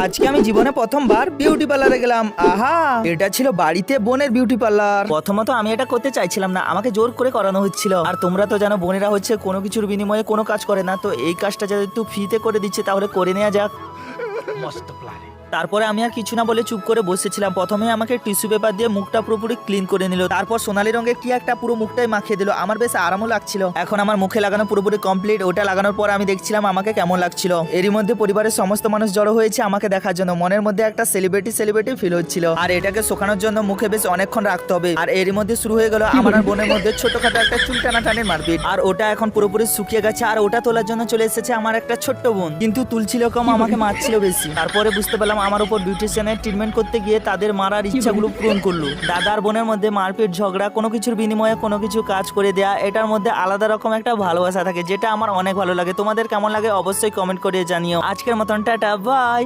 আজকে আমি জীবনে প্রথমবার বিউটি পার্লারে গেলাম। আহা, এটা ছিল বাড়িতে বোনের বিউটি পার্লার। প্রথমত আমি এটা করতে চাইছিলাম না, আমাকে জোর করে করানো হচ্ছিল। আর তোমরা তো জানো বোনেরা হচ্ছে কোনো কিছুর বিনিময়ে কোনো কাজ করে না, তো এই কাজটা যেহেতু ফ্রিতে করে দিচ্ছে তাহলে করে নেওয়া যাক। তারপরে আমি আর কিছু না বলে চুপ করে বসেছিলাম। প্রথমে আমাকে টিস্যু পেপার দিয়ে মুখটা পুরোপুরি ক্লিন করে নিল, তারপর সোনালী রঙের কি একটা পুরো মুখটাই মাখিয়ে দিল। আমার বেশ আরামও লাগছিল। এখন আমার মুখে লাগানো পুরোপুরি কমপ্লিট। ওটা লাগানোর পর আমি দেখছিলাম আমাকে কেমন লাগছিল। এরই মধ্যে পরিবারের সমস্ত মানুষ জড়ো হয়েছে আমাকে দেখার জন্য। মনের মধ্যে একটা সেলিব্রিটি ফিল হচ্ছিল। আর এটাকে শোকানোর জন্য মুখে বেশ অনেকক্ষণ রাখতে হবে। আর এরই মধ্যে শুরু হয়ে গেল আমার আর বোনের মধ্যে ছোটখাটো একটা চুল টানাটানির মারপিট। আর ওটা এখন পুরোপুরি শুকিয়ে গেছে। আর ওটা তোলার জন্য চলে এসেছে আমার একটা ছোট্ট বোন, কিন্তু তুলছিল কম, আমাকে মারছিল বেশি। তারপরে বুঝতে পারলাম আমার উপর বিউটিশিয়ানের ট্রিটমেন্ট করতে গিয়ে তাদের মারার ইচ্ছাগুলো পূরণ করলো। দাদার বোনের মধ্যে মারপিট, ঝগড়া, কোনো কিছুর বিনিময়ে কোনো কিছু কাজ করে দেয়া, এটার মধ্যে আলাদা রকম একটা ভালোবাসা থাকে, যেটা আমার অনেক ভালো লাগে। তোমাদের কেমন লাগে অবশ্যই কমেন্ট করে জানিও। আজকের মতন টাটা, বাই।